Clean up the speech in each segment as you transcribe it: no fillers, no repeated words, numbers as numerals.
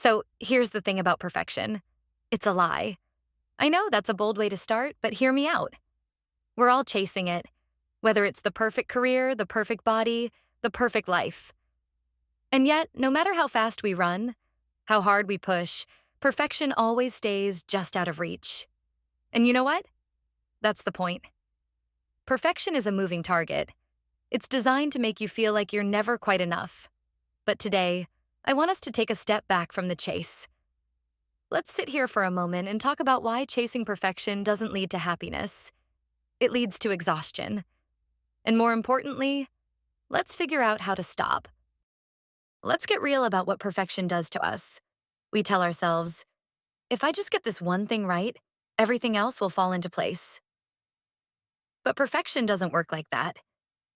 So here's the thing about perfection. It's a lie. I know that's a bold way to start, but hear me out. We're all chasing it, whether it's the perfect career, the perfect body, the perfect life. And yet, no matter how fast we run, how hard we push, perfection always stays just out of reach. And you know what? That's the point. Perfection is a moving target. It's designed to make you feel like you're never quite enough. But today, I want us to take a step back from the chase. Let's sit here for a moment and talk about why chasing perfection doesn't lead to happiness. It leads to exhaustion. And more importantly, let's figure out how to stop. Let's get real about what perfection does to us. We tell ourselves, if I just get this one thing right, everything else will fall into place. But perfection doesn't work like that.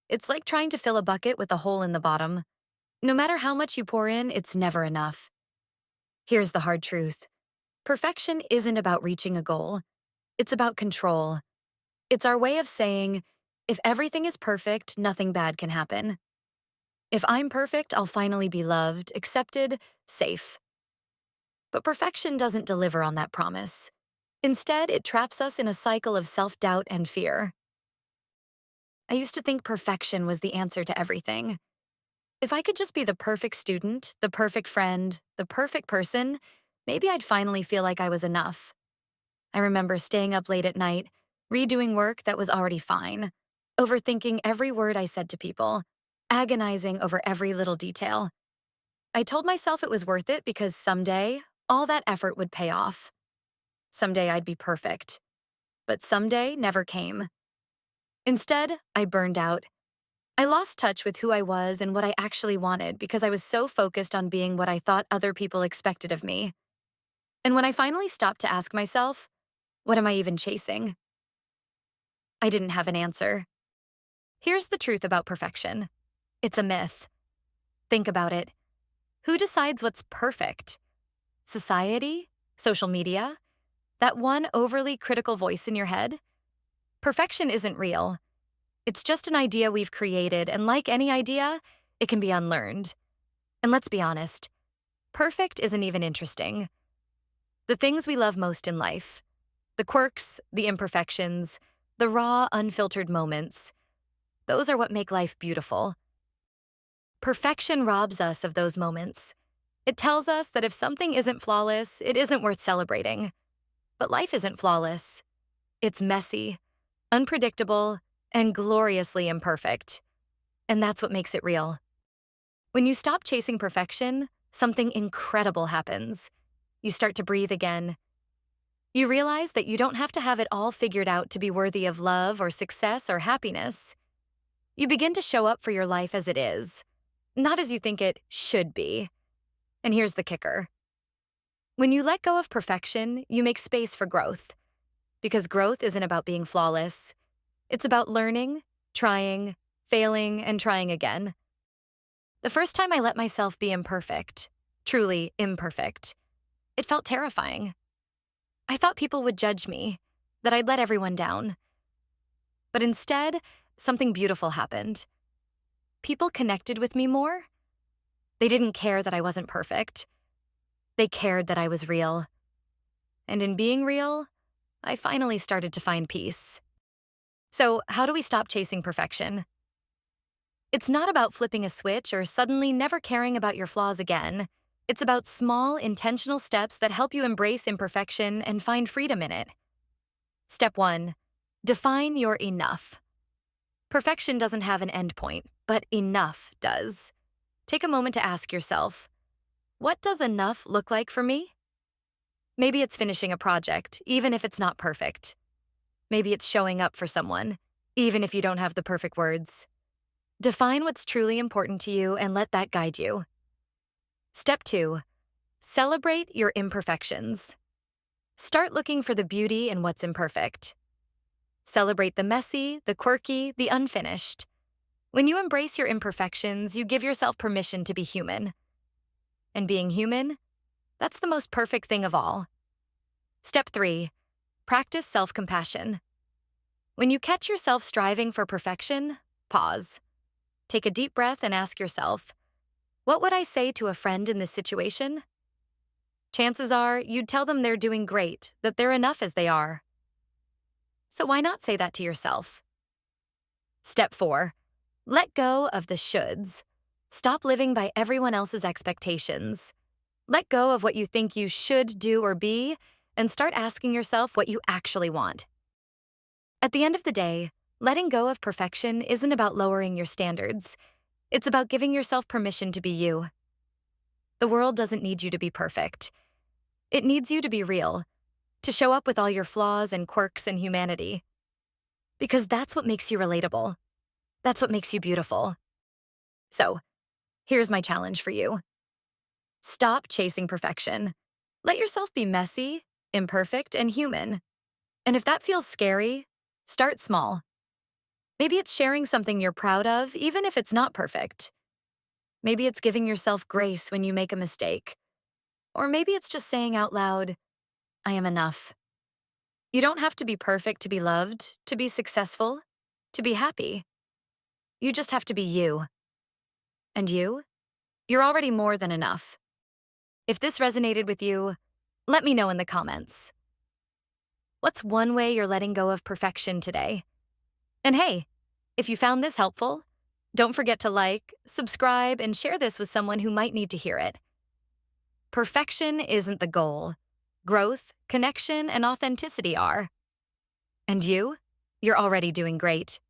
It's like trying to fill a bucket with a hole in the bottom. No matter how much you pour in, it's never enough. Here's the hard truth. Perfection isn't about reaching a goal. It's about control. It's our way of saying, if everything is perfect, nothing bad can happen. If I'm perfect, I'll finally be loved, accepted, safe. But perfection doesn't deliver on that promise. Instead, it traps us in a cycle of self-doubt and fear. I used to think perfection was the answer to everything. If I could just be the perfect student, the perfect friend, the perfect person, maybe I'd finally feel like I was enough. I remember staying up late at night, redoing work that was already fine, overthinking every word I said to people, agonizing over every little detail. I told myself it was worth it because someday, all that effort would pay off. Someday I'd be perfect. But someday never came. Instead, I burned out. I lost touch with who I was and what I actually wanted because I was so focused on being what I thought other people expected of me. And when I finally stopped to ask myself, what am I even chasing? I didn't have an answer. Here's the truth about perfection. It's a myth. Think about it. Who decides what's perfect? Society? Social media? That one overly critical voice in your head? Perfection isn't real. It's just an idea we've created, and like any idea, it can be unlearned. And let's be honest, perfect isn't even interesting. The things we love most in life, the quirks, the imperfections, the raw, unfiltered moments, those are what make life beautiful. Perfection robs us of those moments. It tells us that if something isn't flawless, it isn't worth celebrating. But life isn't flawless. It's messy, unpredictable, and gloriously imperfect. And that's what makes it real. When you stop chasing perfection, something incredible happens. You start to breathe again. You realize that you don't have to have it all figured out to be worthy of love or success or happiness. You begin to show up for your life as it is, not as you think it should be. And here's the kicker. When you let go of perfection, you make space for growth. Because growth isn't about being flawless. It's about learning, trying, failing, and trying again. The first time I let myself be imperfect, truly imperfect, it felt terrifying. I thought people would judge me, that I'd let everyone down. But instead, something beautiful happened. People connected with me more. They didn't care that I wasn't perfect. They cared that I was real. And in being real, I finally started to find peace. So, how do we stop chasing perfection? It's not about flipping a switch or suddenly never caring about your flaws again. It's about small, intentional steps that help you embrace imperfection and find freedom in it. Step 1. Define your enough. Perfection doesn't have an endpoint, but enough does. Take a moment to ask yourself, what does enough look like for me? Maybe it's finishing a project, even if it's not perfect. Maybe it's showing up for someone, even if you don't have the perfect words. Define what's truly important to you and let that guide you. Step 2. Celebrate your imperfections. Start looking for the beauty in what's imperfect. Celebrate the messy, the quirky, the unfinished. When you embrace your imperfections, you give yourself permission to be human. And being human, that's the most perfect thing of all. Step 3. Practice self-compassion. When you catch yourself striving for perfection, pause. Take a deep breath and ask yourself, what would I say to a friend in this situation? chances are you'd tell them they're doing great, that they're enough as they are. So why not say that to yourself? Step 4. Let go of the shoulds. Stop living by everyone else's expectations. Let go of what you think you should do or be, and start asking yourself what you actually want. At the end of the day, letting go of perfection isn't about lowering your standards. It's about giving yourself permission to be you. The world doesn't need you to be perfect. It needs you to be real, to show up with all your flaws and quirks and humanity. Because that's what makes you relatable. That's what makes you beautiful. So, here's my challenge for you. Stop chasing perfection. Let yourself be messy, imperfect, and human. And if that feels scary, start small. Maybe it's sharing something you're proud of, even if it's not perfect. Maybe it's giving yourself grace when you make a mistake. Or maybe it's just saying out loud, I am enough. You don't have to be perfect to be loved, to be successful, to be happy. You just have to be you. And you? You're already more than enough. If this resonated with you, let me know in the comments. What's one way you're letting go of perfection today? And hey, if you found this helpful, don't forget to like, subscribe, and share this with someone who might need to hear it. Perfection isn't the goal. Growth, connection, and authenticity are. And you're already doing great.